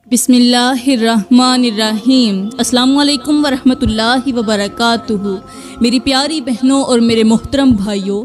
بسم اللہ الرحمن الرحیم۔ السلام علیکم ورحمۃ اللہ وبرکاتہ۔ میری پیاری بہنوں اور میرے محترم بھائیوں،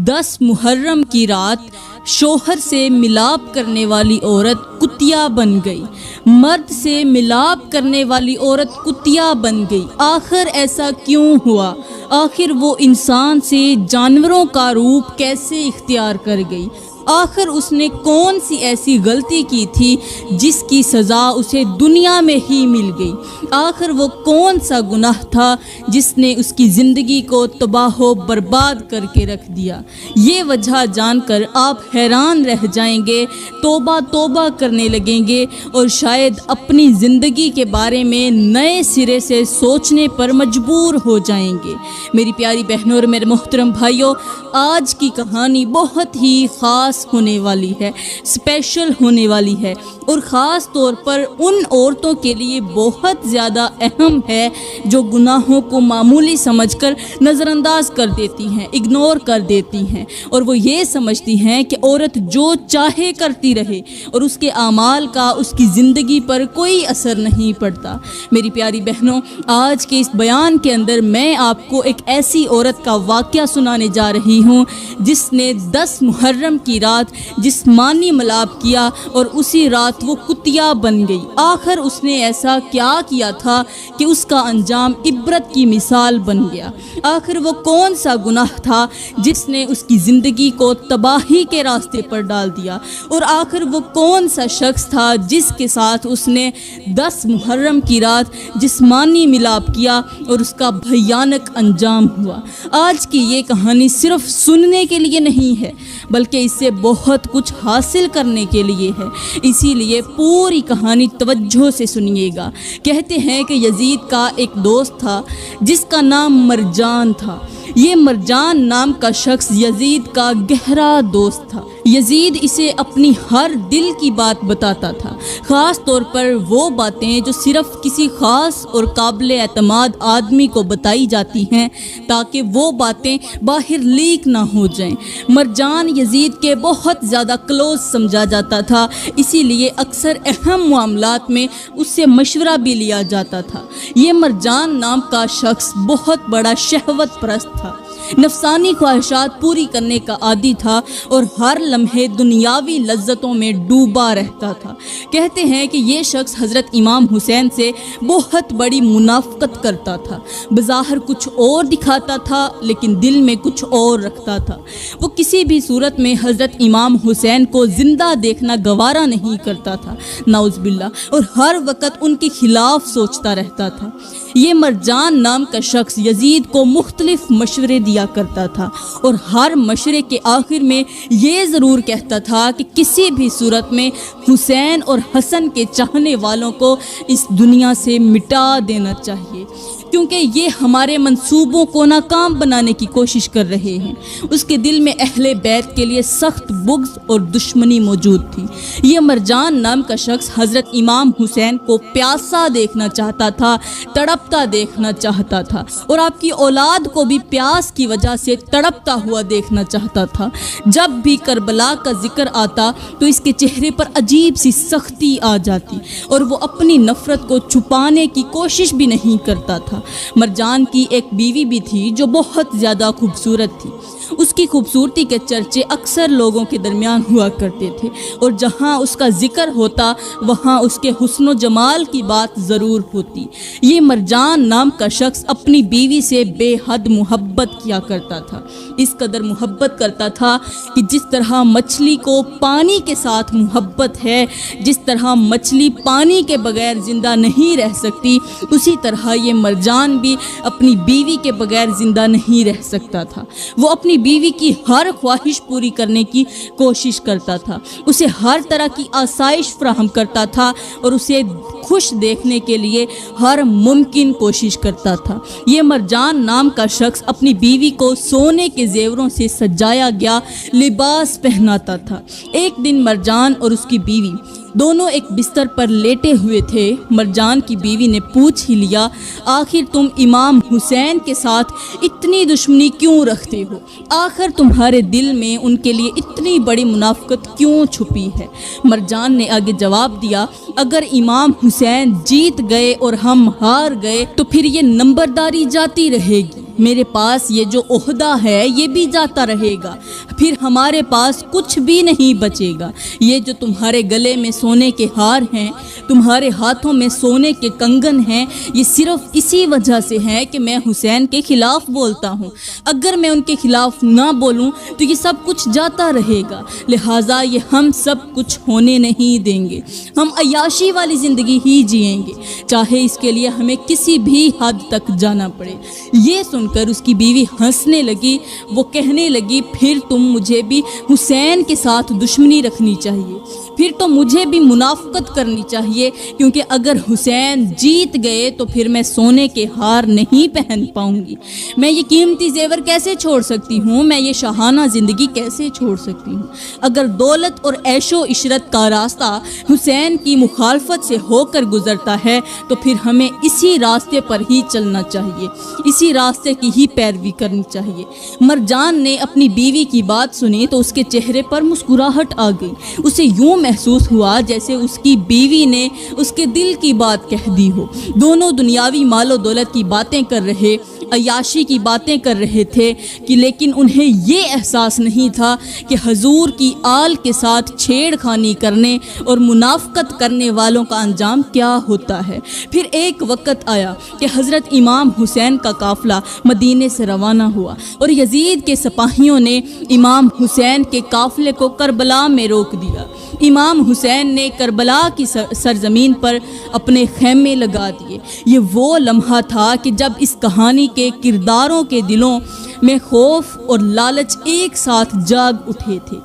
10 محرم کی رات شوہر سے ملاپ کرنے والی عورت کتیا بن گئی، مرد سے ملاپ کرنے والی عورت کتیا بن گئی۔ آخر ایسا کیوں ہوا؟ آخر وہ انسان سے جانوروں کا روپ کیسے اختیار کر گئی؟ آخر اس نے کون سی ایسی غلطی کی تھی جس کی سزا اسے دنیا میں ہی مل گئی؟ آخر وہ کون سا گناہ تھا جس نے اس کی زندگی کو تباہ و برباد کر کے رکھ دیا؟ یہ وجہ جان کر آپ حیران رہ جائیں گے، توبہ توبہ کرنے لگیں گے اور شاید اپنی زندگی کے بارے میں نئے سرے سے سوچنے پر مجبور ہو جائیں گے۔ میری پیاری بہنوں اور میرے محترم بھائیوں، آج کی کہانی بہت ہی خاص ہونے والی ہے، اسپیشل ہونے والی ہے، اور خاص طور پر ان عورتوں کے لیے بہت زیادہ اہم ہے جو گناہوں کو معمولی سمجھ کر نظر انداز کر دیتی ہیں، اگنور کر دیتی ہیں، اور وہ یہ سمجھتی ہیں کہ عورت جو چاہے کرتی رہے اور اس کے اعمال کا اس کی زندگی پر کوئی اثر نہیں پڑتا۔ میری پیاری بہنوں، آج کے اس بیان کے اندر میں آپ کو ایک ایسی عورت کا واقعہ سنانے جا رہی ہوں جس نے 10 محرم کی رات جسمانی ملاپ کیا اور اسی رات وہ کتیا بن گئی۔ آخر اس نے ایسا کیا کیا تھا کہ اس کا انجام عبرت کی مثال بن گیا؟ آخر وہ کون سا گناہ تھا جس نے اس کی زندگی کو تباہی کے راستے پر ڈال دیا؟ اور آخر وہ کون سا شخص تھا جس کے ساتھ اس نے 10 محرم کی رات جسمانی ملاپ کیا اور اس کا بھیانک انجام ہوا؟ آج کی یہ کہانی صرف سننے کے لیے نہیں ہے بلکہ اس سے بہت کچھ حاصل کرنے کے لیے ہے، اسی لیے پوری کہانی توجہ سے سنیے گا۔ کہتے ہیں کہ یزید کا ایک دوست تھا جس کا نام مرجان تھا۔ یہ مرجان نام کا شخص یزید کا گہرا دوست تھا۔ یزید اسے اپنی ہر دل کی بات بتاتا تھا، خاص طور پر وہ باتیں جو صرف کسی خاص اور قابل اعتماد آدمی کو بتائی جاتی ہیں تاکہ وہ باتیں باہر لیک نہ ہو جائیں۔ مرجان یزید کے بہت زیادہ کلوز سمجھا جاتا تھا، اسی لیے اکثر اہم معاملات میں اس سے مشورہ بھی لیا جاتا تھا۔ یہ مرجان نام کا شخص بہت بڑا شہوت پرست تھا، نفسانی خواہشات پوری کرنے کا عادی تھا اور ہر لمحے دنیاوی لذتوں میں ڈوبا رہتا تھا۔ کہتے ہیں کہ یہ شخص حضرت امام حسین سے بہت بڑی منافقت کرتا تھا، بظاہر کچھ اور دکھاتا تھا لیکن دل میں کچھ اور رکھتا تھا۔ وہ کسی بھی صورت میں حضرت امام حسین کو زندہ دیکھنا گوارا نہیں کرتا تھا، نعوذ باللہ، اور ہر وقت ان کے خلاف سوچتا رہتا تھا۔ یہ مرجان نام کا شخص یزید کو مختلف مشورے دیا کرتا تھا اور ہر مشورے کے آخر میں یہ ضرور کہتا تھا کہ کسی بھی صورت میں حسین اور حسن کے چاہنے والوں کو اس دنیا سے مٹا دینا چاہیے، کیونکہ یہ ہمارے منصوبوں کو ناکام بنانے کی کوشش کر رہے ہیں۔ اس کے دل میں اہل بیت کے لیے سخت بغض اور دشمنی موجود تھی۔ یہ مرجان نام کا شخص حضرت امام حسین کو پیاسا دیکھنا چاہتا تھا، تڑپتا دیکھنا چاہتا تھا، اور آپ کی اولاد کو بھی پیاس کی وجہ سے تڑپتا ہوا دیکھنا چاہتا تھا۔ جب بھی کربلا کا ذکر آتا تو اس کے چہرے پر عجیب سی سختی آ جاتی اور وہ اپنی نفرت کو چھپانے کی کوشش بھی نہیں کرتا تھا۔ مرجان کی ایک بیوی بھی تھی جو بہت زیادہ خوبصورت تھی۔ اس کی خوبصورتی کے چرچے اکثر لوگوں کے درمیان ہوا کرتے تھے اور جہاں اس کا ذکر ہوتا وہاں اس کے حسن و جمال کی بات ضرور ہوتی۔ یہ مرجان نام کا شخص اپنی بیوی سے بے حد محبت کیا کرتا تھا، اس قدر محبت کرتا تھا کہ جس طرح مچھلی کو پانی کے ساتھ محبت ہے، جس طرح مچھلی پانی کے بغیر زندہ نہیں رہ سکتی، اسی طرح یہ مرجان بھی اپنی بیوی کے بغیر زندہ نہیں رہ سکتا تھا۔ وہ اپنی بیوی کی ہر خواہش پوری کرنے کی کوشش کرتا تھا، اسے ہر طرح کی آسائش فراہم کرتا تھا اور اسے خوش دیکھنے کے لیے ہر ممکن کوشش کرتا تھا۔ یہ مرجان نام کا شخص اپنی بیوی کو سونے کے زیوروں سے سجایا گیا لباس پہناتا تھا۔ ایک دن مرجان اور اس کی بیوی دونوں ایک بستر پر لیٹے ہوئے تھے۔ مرجان کی بیوی نے پوچھ ہی لیا، آخر تم امام حسین کے ساتھ اتنی دشمنی کیوں رکھتے ہو؟ آخر تمہارے دل میں ان کے لیے اتنی بڑی منافقت کیوں چھپی ہے؟ مرجان نے آگے جواب دیا، اگر امام حسین جیت گئے اور ہم ہار گئے تو پھر یہ نمبرداری جاتی رہے گی، میرے پاس یہ جو عہدہ ہے یہ بھی جاتا رہے گا، پھر ہمارے پاس کچھ بھی نہیں بچے گا۔ یہ جو تمہارے گلے میں سونے کے ہار ہیں، تمہارے ہاتھوں میں سونے کے کنگن ہیں، یہ صرف اسی وجہ سے ہے کہ میں حسین کے خلاف بولتا ہوں۔ اگر میں ان کے خلاف نہ بولوں تو یہ سب کچھ جاتا رہے گا، لہٰذا یہ ہم سب کچھ ہونے نہیں دیں گے۔ ہم عیاشی والی زندگی ہی جئیں گے، چاہے اس کے لیے ہمیں کسی بھی حد تک جانا پڑے۔ یہ سن کر اس کی بیوی ہنسنے لگی۔ وہ کہنے لگی، پھر تم مجھے بھی حسین کے ساتھ دشمنی رکھنی چاہیے، پھر تو مجھے بھی منافقت کرنی چاہیے، کیونکہ اگر حسین جیت گئے تو پھر میں سونے کے ہار نہیں پہن پاؤں گی، میں یہ قیمتی زیور کیسے چھوڑ سکتی ہوں، میں یہ شاہانہ زندگی کیسے چھوڑ سکتی ہوں؟ اگر دولت اور عیش و عشرت کا راستہ حسین کی مخالفت سے ہو کر گزرتا ہے تو پھر ہمیں اسی راستے پر ہی چلنا چاہیے، اسی راستے کی ہی پیروی کرنی چاہیے۔ مرجان نے اپنی بیوی کی بات سنی تو اس کے چہرے پر مسکراہٹ آ گئی۔ اسے یوں محسوس ہوا جیسے اس کی بیوی نے اس کے دل کی بات کہہ دی ہو۔ دونوں دنیاوی مال و دولت کی باتیں کر رہے، عیاشی کی باتیں کر رہے تھے کہ لیکن انہیں یہ احساس نہیں تھا کہ حضور کی آل کے ساتھ چھیڑ خانی کرنے اور منافقت کرنے والوں کا انجام کیا ہوتا ہے۔ پھر ایک وقت آیا کہ حضرت امام حسین کا قافلہ مدینے سے روانہ ہوا اور یزید کے سپاہیوں نے امام حسین کے قافلے کو کربلا میں روک دیا۔ امام حسین نے کربلا کی سرزمین پر اپنے خیمے لگا دیے۔ یہ وہ لمحہ تھا کہ جب اس کہانی کے کرداروں کے دلوں میں خوف اور لالچ ایک ساتھ جاگ اٹھے تھے۔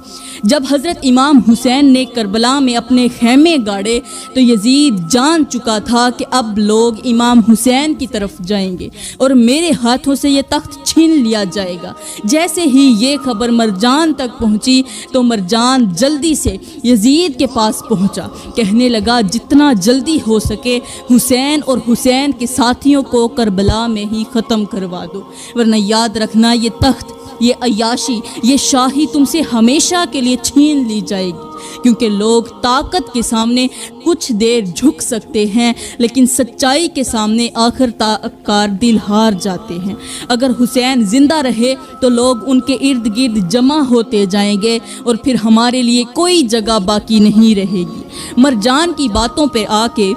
جب حضرت امام حسین نے کربلا میں اپنے خیمے گاڑے تو یزید جان چکا تھا کہ اب لوگ امام حسین کی طرف جائیں گے اور میرے ہاتھوں سے یہ تخت چھین لیا جائے گا۔ جیسے ہی یہ خبر مرجان تک پہنچی تو مرجان جلدی سے یزید کے پاس پہنچا، کہنے لگا جتنا جلدی ہو سکے حسین اور حسین کے ساتھیوں کو کربلا میں ہی ختم کروا دو، ورنہ یاد رکھنا یہ تخت، یہ عیاشی، یہ شاہی تم سے ہمیشہ کے لیے چھین لی جائے گی، کیونکہ لوگ طاقت کے سامنے کچھ دیر جھک سکتے ہیں لیکن سچائی کے سامنے آخر کار دل ہار جاتے ہیں۔ اگر حسین زندہ رہے تو لوگ ان کے ارد گرد جمع ہوتے جائیں گے اور پھر ہمارے لیے کوئی جگہ باقی نہیں رہے گی۔ مرجان کی باتوں پہ آ کے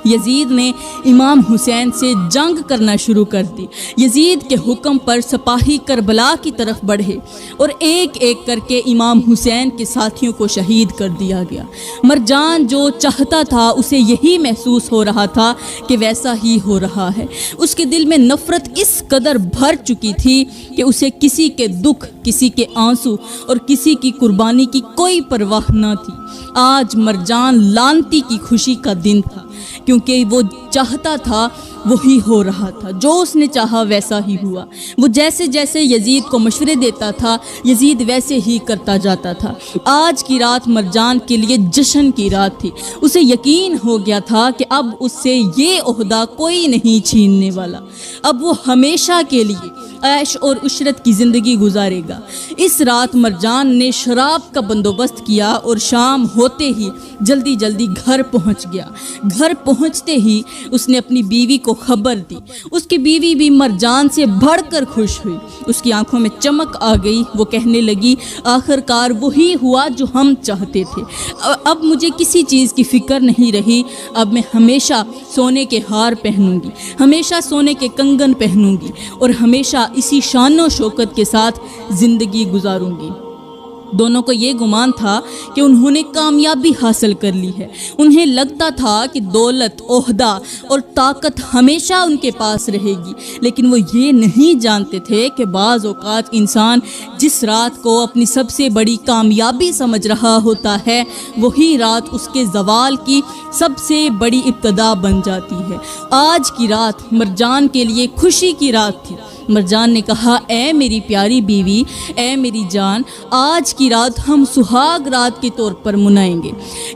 یزید نے امام حسین سے جنگ کرنا شروع کر دی۔ یزید کے حکم پر سپاہی کربلا کی طرف بڑھے اور ایک ایک کر کے امام حسین کے ساتھیوں کو شہید کر دیا گیا۔ مرجان جو چاہتا تھا اسے یہی محسوس ہو رہا تھا کہ ویسا ہی ہو رہا ہے۔ اس کے دل میں نفرت اس قدر بھر چکی تھی کہ اسے کسی کے دکھ، کسی کے آنسو اور کسی کی قربانی کی کوئی پرواہ نہ تھی۔ آج مرجان لانتی کی خوشی کا دن تھا، کیونکہ وہ چاہتا تھا وہی ہو رہا تھا، جو اس نے چاہا ویسا ہی ہوا۔ وہ جیسے جیسے یزید کو مشورے دیتا تھا یزید ویسے ہی کرتا جاتا تھا۔ آج کی رات مرجان کے لیے جشن کی رات تھی۔ اسے یقین ہو گیا تھا کہ اب اس سے یہ عہدہ کوئی نہیں چھیننے والا، اب وہ ہمیشہ کے لیے عیش اور عشرت کی زندگی گزارے گا۔ اس رات مرجان نے شراب کا بندوبست کیا اور شام ہوتے ہی جلدی جلدی گھر پہنچ گیا۔ گھر پہنچتے ہی اس نے اپنی بیوی کو خبر دی۔ اس کی بیوی بھی مرجان سے بڑھ کر خوش ہوئی، اس کی آنکھوں میں چمک آ گئی۔ وہ کہنے لگی آخر کار وہی ہوا جو ہم چاہتے تھے، اب مجھے کسی چیز کی فکر نہیں رہی، اب میں ہمیشہ سونے کے ہار پہنوں گی، ہمیشہ سونے کے کنگن پہنوں گی اور ہمیشہ اسی شان و شوکت کے ساتھ زندگی گزاروں گی۔ دونوں کو یہ گمان تھا کہ انہوں نے کامیابی حاصل کر لی ہے۔ انہیں لگتا تھا کہ دولت، عہدہ اور طاقت ہمیشہ ان کے پاس رہے گی، لیکن وہ یہ نہیں جانتے تھے کہ بعض اوقات انسان جس رات کو اپنی سب سے بڑی کامیابی سمجھ رہا ہوتا ہے وہی رات اس کے زوال کی سب سے بڑی ابتدا بن جاتی ہے۔ آج کی رات مرجان کے لیے خوشی کی رات تھی۔ مرجان نے کہا اے میری پیاری بیوی، اے میری جان، آج کی رات ہم سہاگ رات کے طور پر منائیں گے،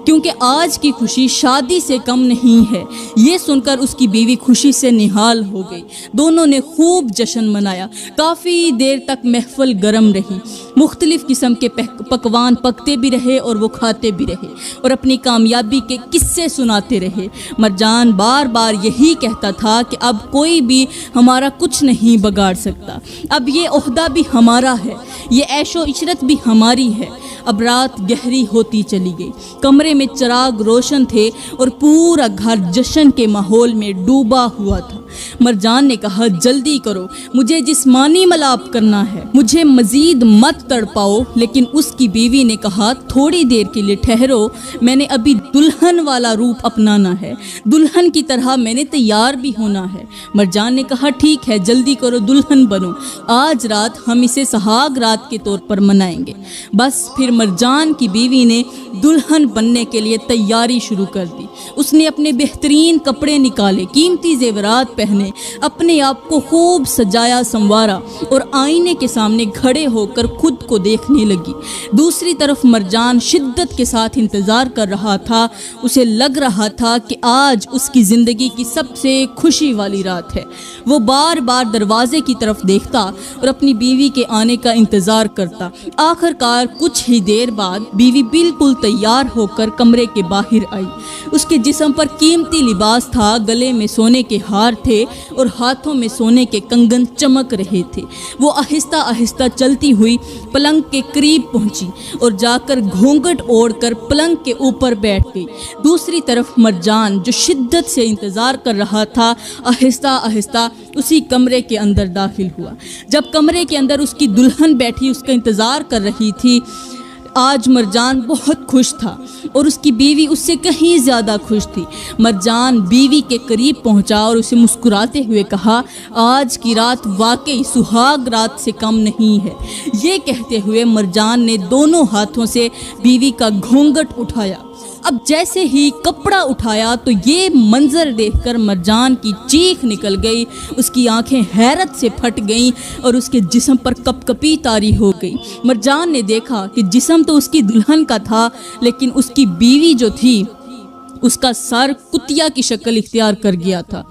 کیونکہ آج کی خوشی شادی سے کم نہیں ہے۔ یہ سن کر اس کی بیوی خوشی سے نہال ہو گئی۔ دونوں نے خوب جشن منایا، کافی دیر تک محفل گرم رہی، مختلف قسم کے پکوان پکتے بھی رہے اور وہ کھاتے بھی رہے اور اپنی کامیابی کے قصے سناتے رہے۔ مرجان بار بار یہی کہتا تھا کہ اب کوئی بھی ہمارا کچھ نہیں بگاڑ سکتا، اب یہ عہدہ بھی ہمارا ہے، یہ عیش و عشرت بھی ہماری ہے۔ اب رات گہری ہوتی چلی گئی، کمرے میں چراغ روشن تھے اور پورا گھر جشن کے ماحول میں ڈوبا ہوا تھا۔ مرجان نے کہا جلدی کرو، مجھے جسمانی ملاپ کرنا ہے، مجھے مزید مت تڑپاؤ۔ لیکن اس کی بیوی نے کہا تھوڑی دیر کے لیے ٹھہرو، میں نے ابھی دلہن والا روپ اپنانا ہے، دلہن کی طرح میں نے تیار بھی ہونا ہے۔ مرجان نے کہا ٹھیک ہے، جلدی کرو، دلہن بنو، آج رات ہم اسے سہاگ رات کے طور پر منائیں گے۔ بس پھر مرجان کی بیوی نے دلہن بننے کے لیے تیاری شروع کر دی۔ اس نے اپنے بہترین کپڑے نکالے، قیمتی زیورات پہنے، اپنے آپ کو خوب سجایا سنوارا اور آئینے کے سامنے کھڑے ہو کر خود کو دیکھنے لگی۔ دوسری طرف مرجان شدت کے ساتھ انتظار کر رہا تھا، اسے لگ رہا تھا کہ آج اس کی زندگی کی سب سے خوشی والی رات ہے۔ وہ بار بار دروازے کی طرف دیکھتا اور اپنی بیوی کے آنے کا انتظار کرتا۔ آخر کار کچھ ہی دیر بعد بیوی بالکل تیار ہو کر کمرے کے باہر آئی۔ اس کے جسم پر قیمتی لباس تھا، گلے میں سونے کے ہار تھے اور ہاتھوں میں سونے کے کنگن چمک رہے تھے۔ وہ آہستہ آہستہ چلتی ہوئی پلنگ کے قریب پہنچی اور جا کر گھونگھٹ اوڑھ کر پلنگ کے اوپر بیٹھ گئی۔ دوسری طرف مرجان جو شدت سے انتظار کر رہا تھا، آہستہ آہستہ اسی کمرے کے اندر داخل ہوا۔ جب کمرے کے اندر اس کی دلہن بیٹھی اس کا انتظار کر رہی تھی، آج مرجان بہت خوش تھا اور اس کی بیوی اس سے کہیں زیادہ خوش تھی۔ مرجان بیوی کے قریب پہنچا اور اسے مسکراتے ہوئے کہا آج کی رات واقعی سہاگ رات سے کم نہیں ہے۔ یہ کہتے ہوئے مرجان نے دونوں ہاتھوں سے بیوی کا گھونگھٹ اٹھایا۔ اب جیسے ہی کپڑا اٹھایا تو یہ منظر دیکھ کر مرجان کی چیخ نکل گئی، اس کی آنکھیں حیرت سے پھٹ گئیں اور اس کے جسم پر کپ کپی طاری ہو گئی۔ مرجان نے دیکھا کہ جسم تو اس کی دلہن کا تھا، لیکن اس کی بیوی جو تھی اس کا سر کتیا کی شکل اختیار کر گیا تھا۔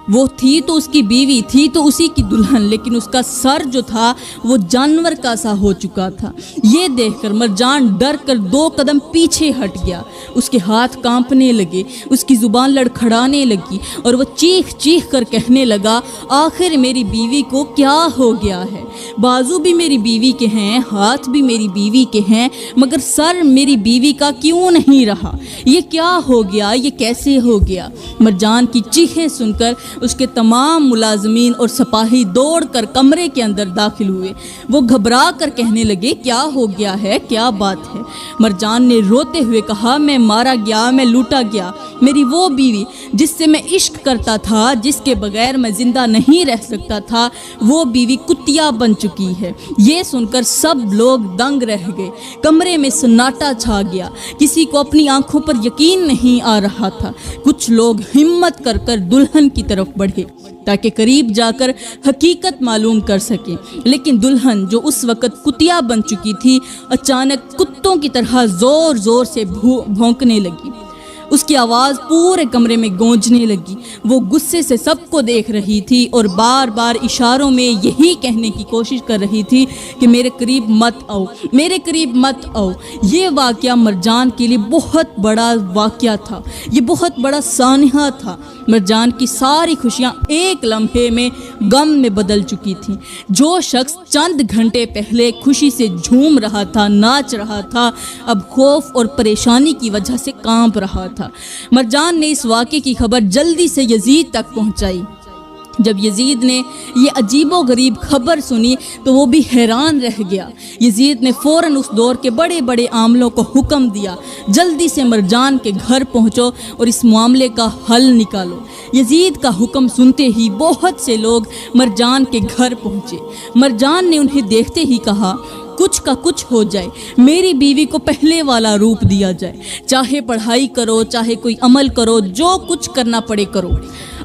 وہ تھی تو اس کی بیوی، تھی تو اسی کی دلہن، لیکن اس کا سر جو تھا وہ جانور کا سا ہو چکا تھا۔ یہ دیکھ کر مرجان ڈر کر 2 قدم پیچھے ہٹ گیا، اس کے ہاتھ کانپنے لگے، اس کی زبان لڑکھڑانے لگی اور وہ چیخ چیخ کر کہنے لگا آخر میری بیوی کو کیا ہو گیا ہے؟ بازو بھی میری بیوی کے ہیں، ہاتھ بھی میری بیوی کے ہیں، مگر سر میری بیوی کا کیوں نہیں رہا؟ یہ کیا ہو گیا؟ یہ کیسے ہو گیا؟ مرجان کی چیخیں سن کر اس کے تمام ملازمین اور سپاہی دوڑ کر کمرے کے اندر داخل ہوئے۔ وہ گھبرا کر کہنے لگے کیا ہو گیا ہے؟ کیا بات ہے؟ مرجان نے روتے ہوئے کہا میں مارا گیا، میں لوٹا گیا، میری وہ بیوی جس سے میں عشق کرتا تھا، جس کے بغیر میں زندہ نہیں رہ سکتا تھا، وہ بیوی کتیا بن چکی ہے۔ یہ سن کر سب لوگ دنگ رہ گئے، کمرے میں سناٹا چھا گیا، کسی کو اپنی آنکھوں پر یقین نہیں آ رہا تھا۔ کچھ لوگ ہمت کر کر دلہن کی طرف بڑھے تاکہ قریب جا کر حقیقت معلوم کر سکیں، لیکن دلہن جو اس وقت کتیا بن چکی تھی اچانک کتوں کی طرح زور زور سے بھونکنے لگی۔ اس کی آواز پورے کمرے میں گونجنے لگی۔ وہ غصے سے سب کو دیکھ رہی تھی اور بار بار اشاروں میں یہی کہنے کی کوشش کر رہی تھی کہ میرے قریب مت آؤ، میرے قریب مت آؤ۔ یہ واقعہ مرجان کے لیے بہت بڑا واقعہ تھا، یہ بہت بڑا سانحہ تھا۔ مرجان کی ساری خوشیاں ایک لمحے میں غم میں بدل چکی تھیں۔ جو شخص چند گھنٹے پہلے خوشی سے جھوم رہا تھا، ناچ رہا تھا، اب خوف اور پریشانی کی وجہ سے کانپ رہا تھا۔ مرجان نے اس واقعے کی خبر جلدی سے یزید تک پہنچائی۔ جب یزید نے یہ عجیب و غریب خبر سنی تو وہ بھی حیران رہ گیا۔ یزید نے فوراً اس دور کے بڑے بڑے عاملوں کو حکم دیا جلدی سے مرجان کے گھر پہنچو اور اس معاملے کا حل نکالو۔ یزید کا حکم سنتے ہی بہت سے لوگ مرجان کے گھر پہنچے۔ مرجان نے انہیں دیکھتے ہی کہا کچھ کا کچھ ہو جائے، میری بیوی کو پہلے والا روپ دیا جائے، چاہے پڑھائی کرو، چاہے کوئی عمل کرو، جو کچھ کرنا پڑے کرو۔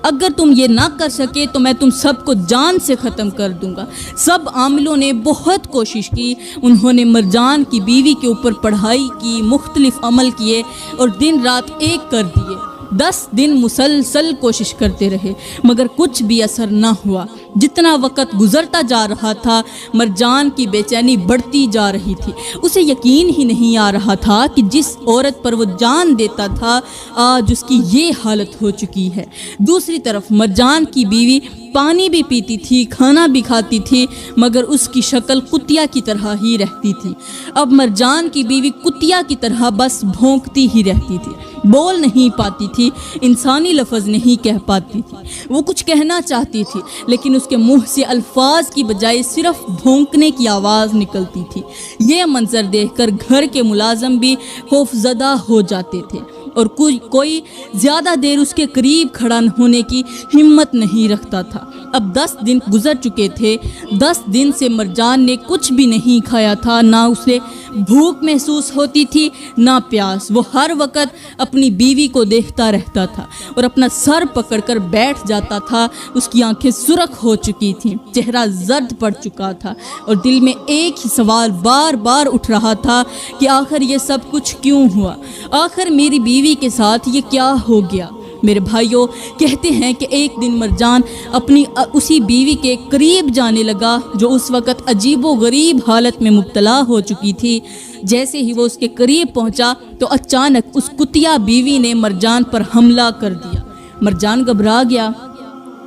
اگر تم یہ نہ کر سکے تو میں تم سب کو جان سے ختم کر دوں گا۔ سب عاملوں نے بہت کوشش کی، انہوں نے مرجان کی بیوی کے اوپر پڑھائی کی، مختلف عمل کیے اور دن رات ایک کر دیے۔ 10 دن مسلسل کوشش کرتے رہے مگر کچھ بھی اثر نہ ہوا۔ جتنا وقت گزرتا جا رہا تھا مرجان کی بے چینی بڑھتی جا رہی تھی۔ اسے یقین ہی نہیں آ رہا تھا کہ جس عورت پر وہ جان دیتا تھا آج اس کی یہ حالت ہو چکی ہے۔ دوسری طرف مرجان کی بیوی پانی بھی پیتی تھی، کھانا بھی کھاتی تھی مگر اس کی شکل کتیا کی طرح ہی رہتی تھی۔ اب مرجان کی بیوی کتیا کی طرح بس بھونکتی ہی رہتی تھی، بول نہیں پاتی تھی، انسانی لفظ نہیں کہہ پاتی تھی۔ وہ کچھ کہنا چاہتی تھی لیکن اس کے منہ سے الفاظ کی بجائے صرف بھونکنے کی آواز نکلتی تھی۔ یہ منظر دیکھ کر گھر کے ملازم بھی خوف زدہ ہو جاتے تھے اور کوئی زیادہ دیر اس کے قریب کھڑا ہونے کی ہمت نہیں رکھتا تھا۔ اب 10 دن گزر چکے تھے۔ 10 دن سے مرجان نے کچھ بھی نہیں کھایا تھا، نہ اسے بھوک محسوس ہوتی تھی نہ پیاس۔ وہ ہر وقت اپنی بیوی کو دیکھتا رہتا تھا اور اپنا سر پکڑ کر بیٹھ جاتا تھا۔ اس کی آنکھیں سرخ ہو چکی تھیں، چہرہ زرد پڑ چکا تھا اور دل میں ایک ہی سوال بار بار اٹھ رہا تھا کہ آخر یہ سب کچھ کیوں ہوا؟ آخر میری بیوی کے ساتھ یہ کیا ہو گیا؟ میرے بھائیوں، کہتے ہیں کہ ایک دن مرجان اپنی اسی بیوی کے قریب جانے لگا جو اس وقت عجیب و غریب حالت میں مبتلا ہو چکی تھی۔ جیسے ہی وہ اس کے قریب پہنچا تو اچانک اس کتیا بیوی نے مرجان پر حملہ کر دیا۔ مرجان گھبرا گیا۔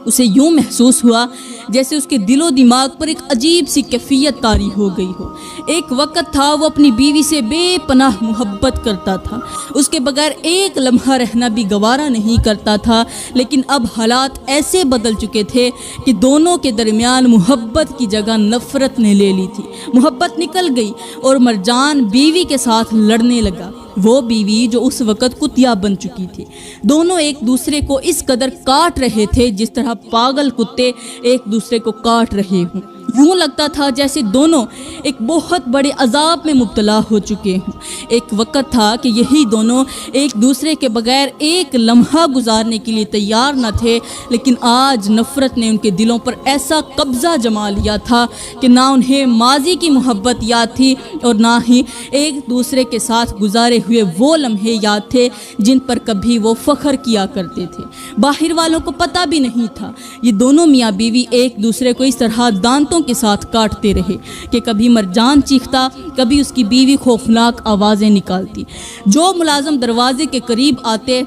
اسے یوں محسوس ہوا جیسے اس کے دل و دماغ پر ایک عجیب سی کیفیت طاری ہو گئی ہو۔ ایک وقت تھا وہ اپنی بیوی سے بے پناہ محبت کرتا تھا، اس کے بغیر ایک لمحہ رہنا بھی گوارا نہیں کرتا تھا، لیکن اب حالات ایسے بدل چکے تھے کہ دونوں کے درمیان محبت کی جگہ نفرت نے لے لی تھی۔ محبت نکل گئی اور مرجان بیوی کے ساتھ لڑنے لگا، وہ بیوی جو اس وقت کتیا بن چکی تھی۔ دونوں ایک دوسرے کو اس قدر کاٹ رہے تھے جس طرح پاگل کتے ایک دوسرے کو کاٹ رہے ہوں۔ یوں لگتا تھا جیسے دونوں ایک بہت بڑے عذاب میں مبتلا ہو چکے ہوں۔ ایک وقت تھا کہ یہی دونوں ایک دوسرے کے بغیر ایک لمحہ گزارنے کے لیے تیار نہ تھے، لیکن آج نفرت نے ان کے دلوں پر ایسا قبضہ جما لیا تھا کہ نہ انہیں ماضی کی محبت یاد تھی اور نہ ہی ایک دوسرے کے ساتھ گزارے ہوئے وہ لمحے یاد تھے جن پر کبھی وہ فخر کیا کرتے تھے۔ باہر والوں کو پتہ بھی نہیں تھا، یہ دونوں میاں بیوی ایک دوسرے کو اس طرح دانتوں کے ساتھ کاٹتے رہے کہ کبھی مرجان چیختا، کبھی اس کی بیوی خوفناک آوازیں نکالتی۔ جو ملازم دروازے کے قریب آتے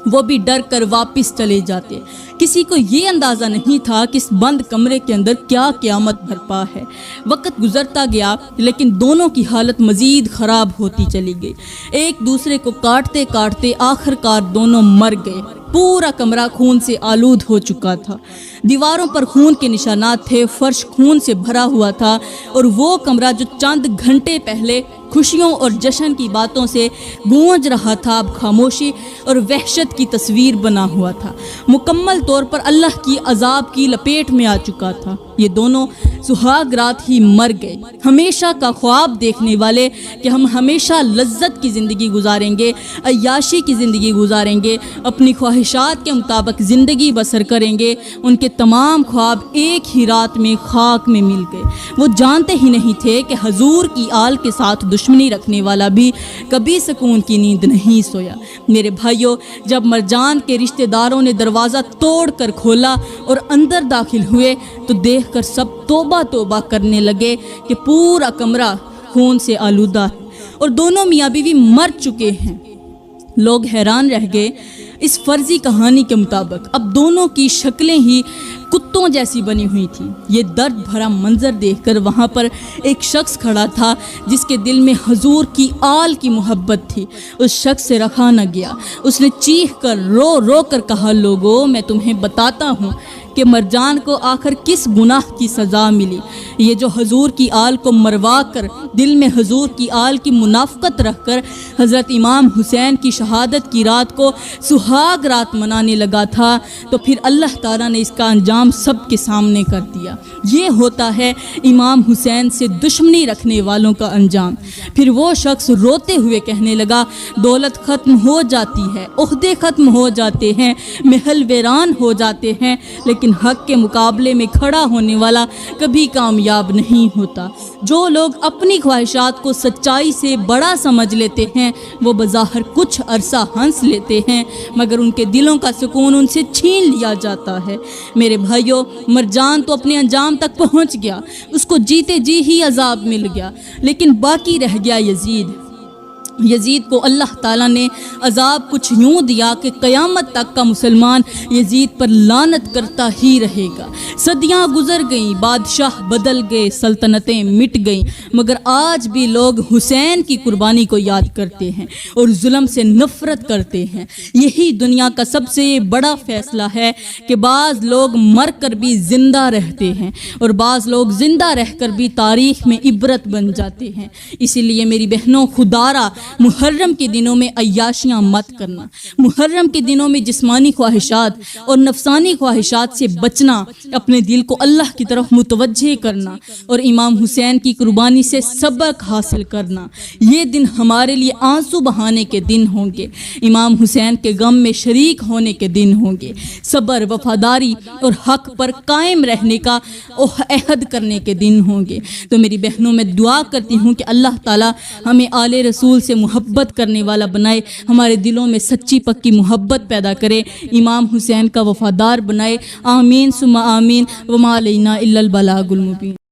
وہ بھی ڈر کر واپس چلے جاتے۔ کسی کو یہ اندازہ نہیں تھا کہ اس بند کمرے کے اندر کیا قیامت برپا ہے۔ وقت گزرتا گیا لیکن دونوں کی حالت مزید خراب ہوتی چلی گئی۔ ایک دوسرے کو کاٹتے کاٹتے آخر کار دونوں مر گئے۔ پورا کمرہ خون سے آلود ہو چکا تھا، دیواروں پر خون کے نشانات تھے، فرش خون سے بھرا ہوا تھا اور وہ کمرہ جو چند گھنٹے پہلے خوشیوں اور جشن کی باتوں سے گونج رہا تھا اب خاموشی اور وحشت کی تصویر بنا ہوا تھا، مکمل طور پر اللہ کی عذاب کی لپیٹ میں آ چکا تھا۔ یہ دونوں سہاگ رات ہی مر گئے۔ ہمیشہ کا خواب دیکھنے والے کہ ہم ہمیشہ لذت کی زندگی گزاریں گے، عیاشی کی زندگی گزاریں گے، اپنی خواہشات کے مطابق زندگی بسر کریں گے، ان کے تمام خواب ایک ہی رات میں خاک میں مل گئے۔ وہ جانتے ہی نہیں تھے کہ حضور کی آل کے ساتھ دشمنی رکھنے والا بھی کبھی سکون کی نیند نہیں سویا۔ میرے بھائیوں، جب مرجان کے رشتہ داروں نے دروازہ توڑ کر کھولا اور اندر داخل ہوئے تو دیکھ کر سب توبہ توبہ کرنے لگے کہ پورا کمرہ خون سے آلودہ اور دونوں میاں بیوی مر چکے ہیں۔ لوگ حیران رہ گئے۔ اس فرضی کہانی کے مطابق اب دونوں کی شکلیں ہی کتوں جیسی بنی ہوئی تھی۔ یہ درد بھرا منظر دیکھ کر وہاں پر ایک شخص کھڑا تھا جس کے دل میں حضور کی آل کی محبت تھی۔ اس شخص سے رکھا نہ گیا، اس نے چیخ کر رو رو کر کہا، لوگوں میں تمہیں بتاتا ہوں کہ مرجان کو آخر کس گناہ کی سزا ملی۔ یہ جو حضور کی آل کو مروا کر دل میں حضور کی آل کی منافقت رکھ کر حضرت امام حسین کی شہادت کی رات کو سہاگ رات منانے لگا تھا، تو پھر اللہ تعالیٰ نے اس کا انجام سب کے سامنے کر دیا۔ یہ ہوتا ہے امام حسین سے دشمنی رکھنے والوں کا انجام۔ پھر وہ شخص روتے ہوئے کہنے لگا، دولت ختم ہو جاتی ہے، عہدے ختم ہو جاتے ہیں، محل ویران ہو جاتے ہیں، لیکن حق کے مقابلے میں کھڑا ہونے والا کبھی کامیاب نہیں ہوتا۔ جو لوگ اپنی خواہشات کو سچائی سے بڑا سمجھ لیتے ہیں وہ بظاہر کچھ عرصہ ہنس لیتے ہیں، مگر ان کے دلوں کا سکون ان سے چھین لیا جاتا ہے۔ میرے بھائیوں، مرجان تو اپنے انجام تک پہنچ گیا، اس کو جیتے جی ہی عذاب مل گیا، لیکن باقی رہ گیا یزید کو اللہ تعالیٰ نے عذاب کچھ یوں دیا کہ قیامت تک کا مسلمان یزید پر لعنت کرتا ہی رہے گا۔ صدیاں گزر گئیں، بادشاہ بدل گئے، سلطنتیں مٹ گئیں، مگر آج بھی لوگ حسین کی قربانی کو یاد کرتے ہیں اور ظلم سے نفرت کرتے ہیں۔ یہی دنیا کا سب سے بڑا فیصلہ ہے کہ بعض لوگ مر کر بھی زندہ رہتے ہیں اور بعض لوگ زندہ رہ کر بھی تاریخ میں عبرت بن جاتے ہیں۔ اسی لیے میری بہنوں، خدارا محرم کے دنوں میں عیاشیاں مت کرنا، محرم کے دنوں میں جسمانی خواہشات اور نفسانی خواہشات سے بچنا، اپنے دل کو اللہ کی طرف متوجہ کرنا اور امام حسین کی قربانی سے سبق حاصل کرنا۔ یہ دن ہمارے لیے آنسو بہانے کے دن ہوں گے، امام حسین کے غم میں شریک ہونے کے دن ہوں گے، صبر، وفاداری اور حق پر قائم رہنے کا عہد کرنے کے دن ہوں گے۔ تو میری بہنوں، میں دعا کرتی ہوں کہ اللہ تعالیٰ ہمیں آل رسول سے محبت کرنے والا بنائے، ہمارے دلوں میں سچی پکی محبت پیدا کرے، امام حسین کا وفادار بنائے۔ آمین ثم آمین، وما علینا الا البلاغ المبین۔